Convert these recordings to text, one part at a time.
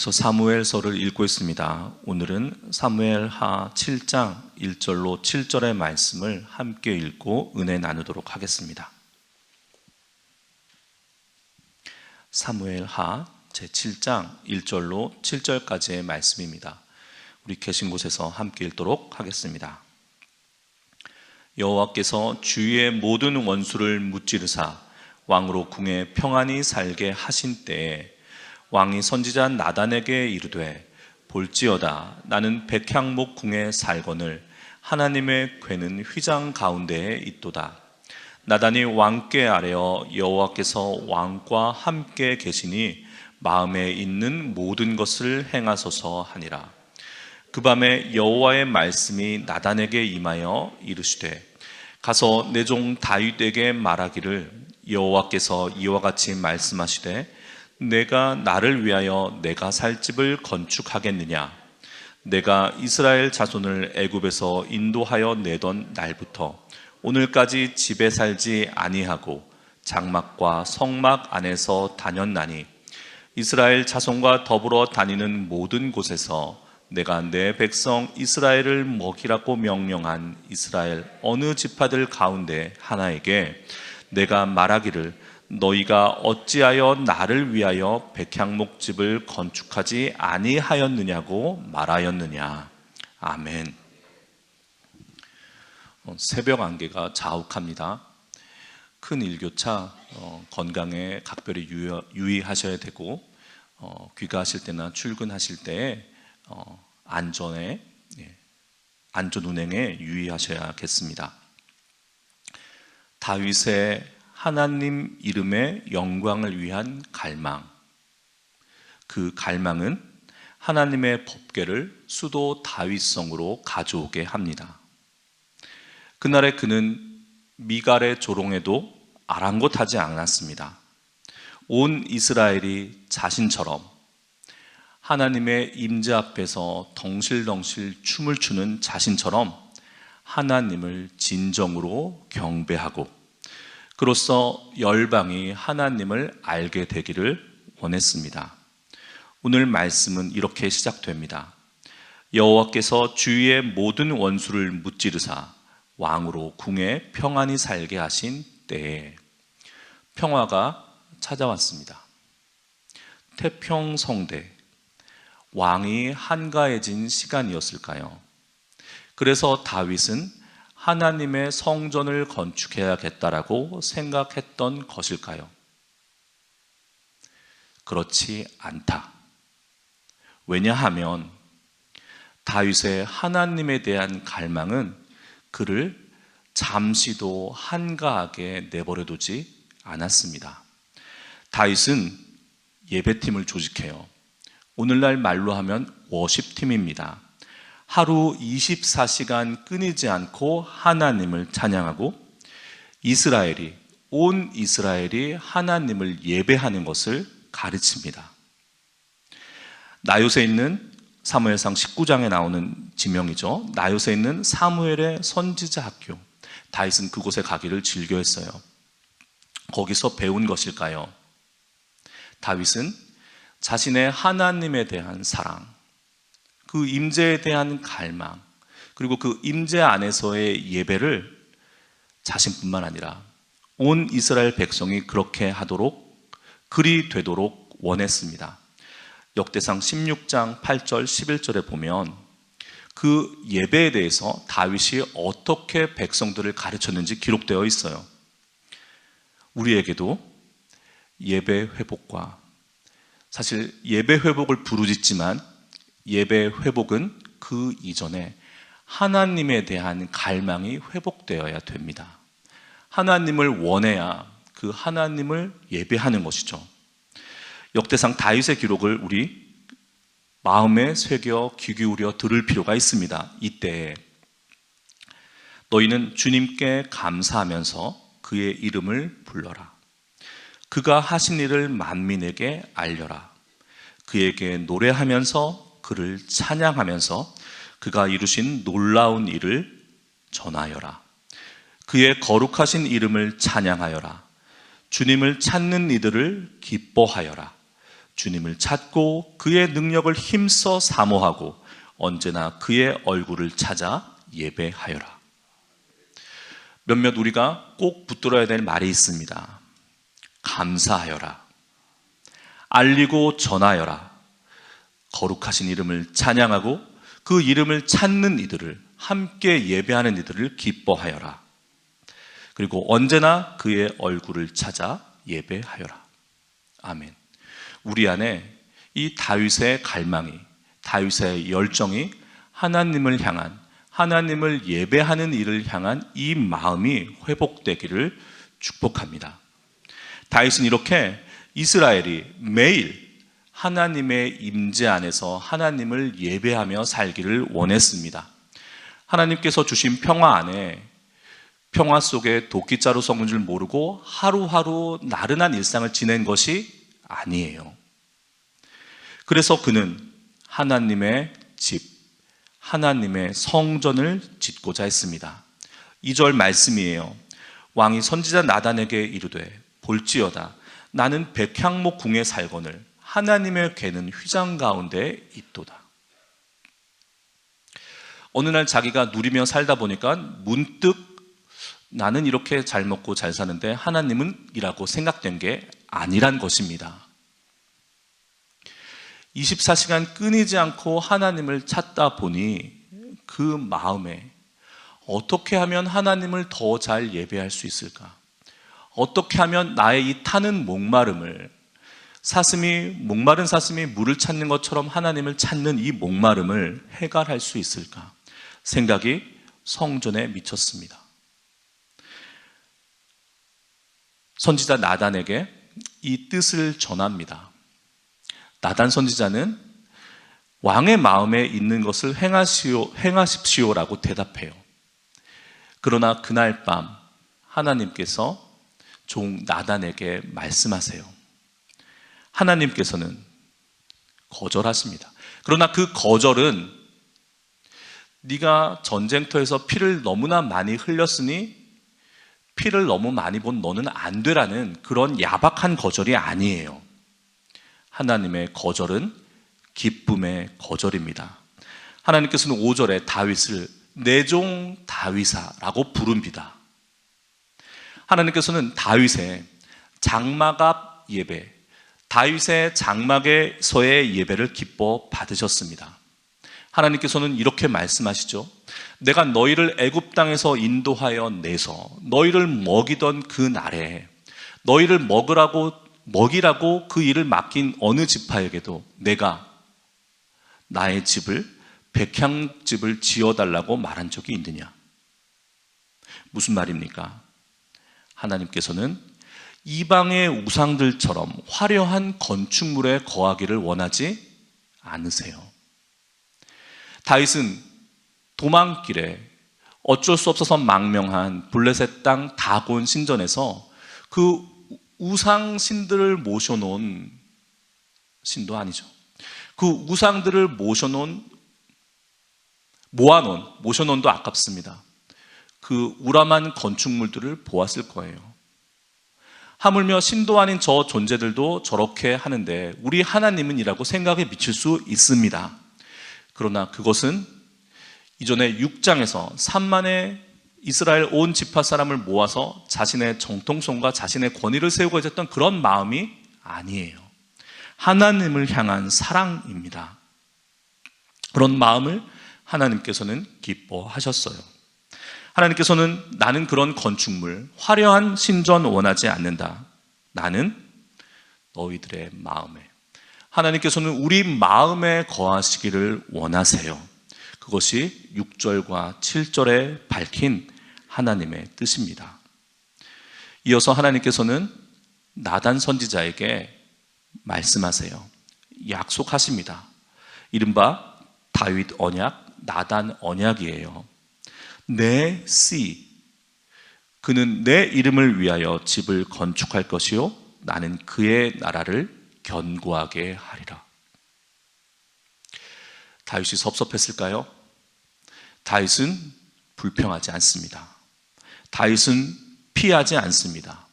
계속해서 사무엘서를 읽고 있습니다. 오늘은 사무엘하 7장 1절로 7절의 말씀을 함께 읽고 은혜 나누도록 하겠습니다. 사무엘하 제7장 1절로 7절까지의 말씀입니다. 우리 계신 곳에서 함께 읽도록 하겠습니다. 여호와께서 주위의 모든 원수를 무찌르사 왕으로 궁에 평안히 살게 하신 때에 왕이 선지자 나단에게 이르되 볼지어다 나는 백향목 궁에 살거늘 하나님의 궤는 휘장 가운데에 있도다. 나단이 왕께 아뢰어 여호와께서 왕과 함께 계시니 마음에 있는 모든 것을 행하소서 하니라. 그 밤에 여호와의 말씀이 나단에게 임하여 이르시되 가서 내 종 다윗에게 말하기를 여호와께서 이와 같이 말씀하시되 내가 나를 위하여 내가 살 집을 건축하겠느냐? 내가 이스라엘 자손을 애굽에서 인도하여 내던 날부터 오늘까지 집에 살지 아니하고 장막과 성막 안에서 다녔나니 이스라엘 자손과 더불어 다니는 모든 곳에서 내가 내 백성 이스라엘을 먹이라고 명령한 이스라엘 어느 지파들 가운데 하나에게 내가 말하기를 너희가 어찌하여 나를 위하여 백향목집을 건축하지 아니하였느냐고 말하였느냐. 아멘. 새벽 안개가 자욱합니다. 큰 일교차 건강에 각별히 유의하셔야 되고 귀가하실 때나 출근하실 때에 안전 운행에 유의하셔야겠습니다. 다윗의 하나님 이름의 영광을 위한 갈망, 그 갈망은 하나님의 법궤를 수도 다윗성으로 가져오게 합니다. 그날에 그는 미갈의 조롱에도 아랑곳하지 않았습니다. 온 이스라엘이 자신처럼 하나님의 임재 앞에서 덩실덩실 춤을 추는 자신처럼 하나님을 진정으로 경배하고 그로써 열방이 하나님을 알게 되기를 원했습니다. 오늘 말씀은 이렇게 시작됩니다. 여호와께서 주위의 모든 원수를 무찌르사 왕으로 궁에 평안히 살게 하신 때에 평화가 찾아왔습니다. 태평성대, 왕이 한가해진 시간이었을까요? 그래서 다윗은 하나님의 성전을 건축해야겠다라고 생각했던 것일까요? 그렇지 않다. 왜냐하면 다윗의 하나님에 대한 갈망은 그를 잠시도 한가하게 내버려두지 않았습니다. 다윗은 예배팀을 조직해요. 오늘날 말로 하면 워십팀입니다. 하루 24시간 끊이지 않고 하나님을 찬양하고 온 이스라엘이 하나님을 예배하는 것을 가르칩니다. 나요세 있는 사무엘상 19장에 나오는 지명이죠. 나요세 있는 사무엘의 선지자 학교. 다윗은 그곳에 가기를 즐겨했어요. 거기서 배운 것일까요? 다윗은 자신의 하나님에 대한 사랑, 그 임재에 대한 갈망, 그리고 그 임재 안에서의 예배를 자신뿐만 아니라 온 이스라엘 백성이 그렇게 하도록, 그리 되도록 원했습니다. 역대상 16장 8절 11절에 보면 그 예배에 대해서 다윗이 어떻게 백성들을 가르쳤는지 기록되어 있어요. 우리에게도 예배 회복과, 사실 예배 회복을 부르짖지만 예배 회복은 그 이전에 하나님에 대한 갈망이 회복되어야 됩니다. 하나님을 원해야 그 하나님을 예배하는 것이죠. 역대상 다윗의 기록을 우리 마음에 새겨 귀 기울여 들을 필요가 있습니다. 이때 너희는 주님께 감사하면서 그의 이름을 불러라. 그가 하신 일을 만민에게 알려라. 그에게 노래하면서 그를 찬양하면서 그가 이루신 놀라운 일을 전하여라. 그의 거룩하신 이름을 찬양하여라. 주님을 찾는 이들을 기뻐하여라. 주님을 찾고 그의 능력을 힘써 사모하고 언제나 그의 얼굴을 찾아 예배하여라. 몇몇 우리가 꼭 붙들어야 될 말이 있습니다. 감사하여라. 알리고 전하여라. 거룩하신 이름을 찬양하고 그 이름을 찾는 이들을, 함께 예배하는 이들을 기뻐하여라. 그리고 언제나 그의 얼굴을 찾아 예배하여라. 아멘. 우리 안에 이 다윗의 갈망이, 다윗의 열정이 하나님을 향한, 하나님을 예배하는 일을 향한 이 마음이 회복되기를 축복합니다. 다윗은 이렇게 이스라엘이 매일 하나님의 임재 안에서 하나님을 예배하며 살기를 원했습니다. 하나님께서 주신 평화 안에, 평화 속에 도끼자루 섞은 줄 모르고 하루하루 나른한 일상을 지낸 것이 아니에요. 그래서 그는 하나님의 집, 하나님의 성전을 짓고자 했습니다. 2절 말씀이에요. 왕이 선지자 나단에게 이르되 볼지어다 나는 백향목 궁에 살거늘 하나님의 궤는 휘장 가운데 있도다. 어느 날 자기가 누리며 살다 보니까 문득 나는 이렇게 잘 먹고 잘 사는데 하나님은 이라고 생각된 게 아니란 것입니다. 24시간 끊이지 않고 하나님을 찾다 보니 그 마음에 어떻게 하면 하나님을 더 잘 예배할 수 있을까? 어떻게 하면 나의 이 타는 목마름을, 목마른 사슴이 물을 찾는 것처럼 하나님을 찾는 이 목마름을 해결할 수 있을까? 생각이 성전에 미쳤습니다. 선지자 나단에게 이 뜻을 전합니다. 나단 선지자는 왕의 마음에 있는 것을 행하십시오라고 대답해요. 그러나 그날 밤 하나님께서 종 나단에게 말씀하세요. 하나님께서는 거절하십니다. 그러나 그 거절은 네가 전쟁터에서 피를 너무나 많이 흘렸으니 피를 너무 많이 본 너는 안 되라는 그런 야박한 거절이 아니에요. 하나님의 거절은 기쁨의 거절입니다. 하나님께서는 5절에 다윗을 내 종 다윗아라고 부릅니다. 하나님께서는 다윗의 장막 앞 예배, 다윗의 장막에서의 예배를 기뻐 받으셨습니다. 하나님께서는 이렇게 말씀하시죠. 내가 너희를 애굽 땅에서 인도하여 내서 너희를 먹이던 그 날에 너희를 먹이라고 그 일을 맡긴 어느 지파에게도 내가 나의 집을, 백향집을 지어달라고 말한 적이 있느냐? 무슨 말입니까? 하나님께서는 이방의 우상들처럼 화려한 건축물에 거하기를 원하지 않으세요. 다윗은 도망길에 어쩔 수 없어서 망명한 블레셋 땅 다곤 신전에서 그 우상 신들을 모셔놓은, 신도 아니죠, 그 우상들을 모셔놓은도 아깝습니다. 그 우람한 건축물들을 보았을 거예요. 하물며 신도 아닌 저 존재들도 저렇게 하는데 우리 하나님은 이라고 생각에 미칠 수 있습니다. 그러나 그것은 이전에 6장에서 3만의 이스라엘 온 지파 사람을 모아서 자신의 정통성과 자신의 권위를 세우고 있었던 그런 마음이 아니에요. 하나님을 향한 사랑입니다. 그런 마음을 하나님께서는 기뻐하셨어요. 하나님께서는 나는 그런 건축물, 화려한 신전 원하지 않는다. 나는 너희들의 마음에, 하나님께서는 우리 마음에 거하시기를 원하세요. 그것이 6절과 7절에 밝힌 하나님의 뜻입니다. 이어서 하나님께서는 나단 선지자에게 말씀하세요. 약속하십니다. 이른바 다윗 언약, 나단 언약이에요. 내 씨, 그는 내 이름을 위하여 집을 건축할 것이요 나는 그의 나라를 견고하게 하리라. 다윗이 섭섭했을까요? 다윗은 불평하지 않습니다. 다윗은 피하지 않습니다.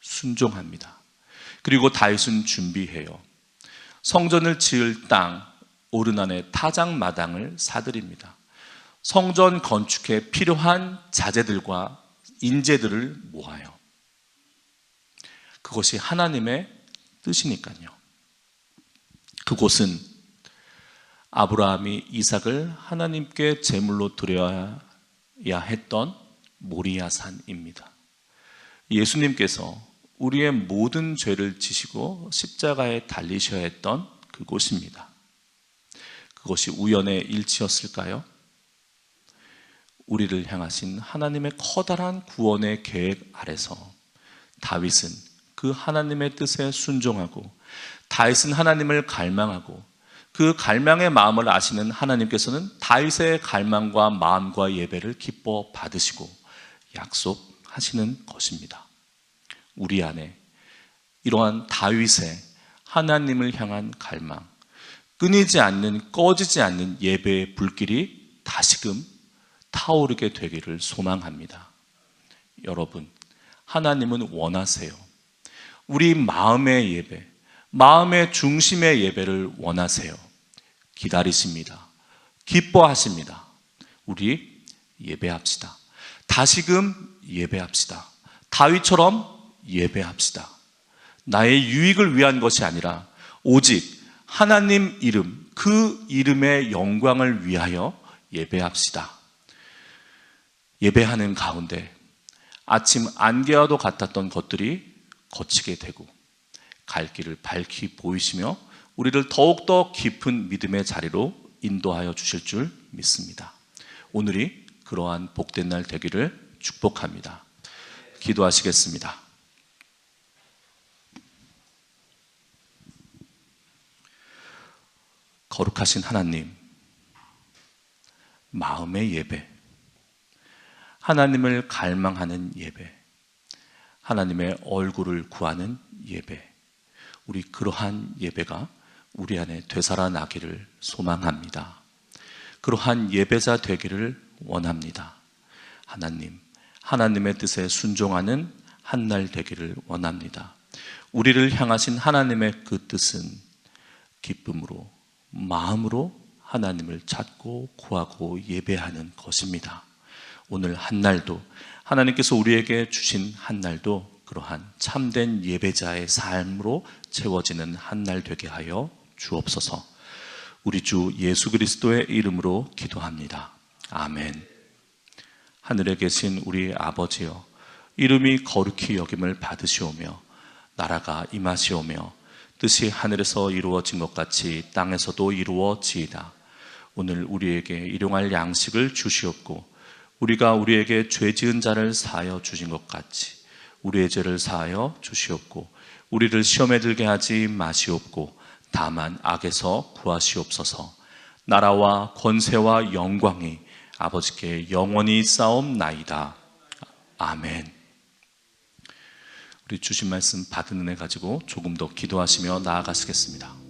순종합니다. 그리고 다윗은 준비해요. 성전을 지을 땅 오르난의 타작마당을 사들입니다. 성전 건축에 필요한 자재들과 인재들을 모아요. 그것이 하나님의 뜻이니까요. 그곳은 아브라함이 이삭을 하나님께 제물로 드려야 했던 모리아산입니다. 예수님께서 우리의 모든 죄를 지시고 십자가에 달리셔야 했던 그곳입니다. 그것이 우연의 일치였을까요? 우리를 향하신 하나님의 커다란 구원의 계획 아래서 다윗은 그 하나님의 뜻에 순종하고, 다윗은 하나님을 갈망하고, 그 갈망의 마음을 아시는 하나님께서는 다윗의 갈망과 마음과 예배를 기뻐 받으시고 약속하시는 것입니다. 우리 안에 이러한 다윗의 하나님을 향한 갈망, 끊이지 않는, 꺼지지 않는 예배의 불길이 다시금 타오르게 되기를 소망합니다. 여러분, 하나님은 원하세요. 우리 마음의 예배, 마음의 중심의 예배를 원하세요. 기다리십니다. 기뻐하십니다. 우리 예배합시다. 다시금 예배합시다. 다윗처럼 예배합시다. 나의 유익을 위한 것이 아니라 오직 하나님 이름, 그 이름의 영광을 위하여 예배합시다. 예배하는 가운데 아침 안개와도 같았던 것들이 거치게 되고 갈 길을 밝히 보이시며 우리를 더욱더 깊은 믿음의 자리로 인도하여 주실 줄 믿습니다. 오늘이 그러한 복된 날 되기를 축복합니다. 기도하시겠습니다. 거룩하신 하나님, 마음의 예배, 하나님을 갈망하는 예배, 하나님의 얼굴을 구하는 예배, 우리 그러한 예배가 우리 안에 되살아나기를 소망합니다. 그러한 예배자 되기를 원합니다. 하나님, 하나님의 뜻에 순종하는 한 날 되기를 원합니다. 우리를 향하신 하나님의 그 뜻은 기쁨으로, 마음으로 하나님을 찾고 구하고 예배하는 것입니다. 오늘 한 날도, 하나님께서 우리에게 주신 한 날도 그러한 참된 예배자의 삶으로 채워지는 한 날 되게 하여 주옵소서. 우리 주 예수 그리스도의 이름으로 기도합니다. 아멘. 하늘에 계신 우리 아버지여, 이름이 거룩히 여김을 받으시오며 나라가 임하시오며 뜻이 하늘에서 이루어진 것 같이 땅에서도 이루어지이다. 오늘 우리에게 일용할 양식을 주시옵고 우리가 우리에게 죄 지은 자를 사하여 주신 것 같이 우리의 죄를 사하여 주시옵고 우리를 시험에 들게 하지 마시옵고 다만 악에서 구하시옵소서. 나라와 권세와 영광이 아버지께 영원히 쌓옵나이다. 아멘. 우리 주신 말씀 받은 은혜 가지고 조금 더 기도하시며 나아가시겠습니다.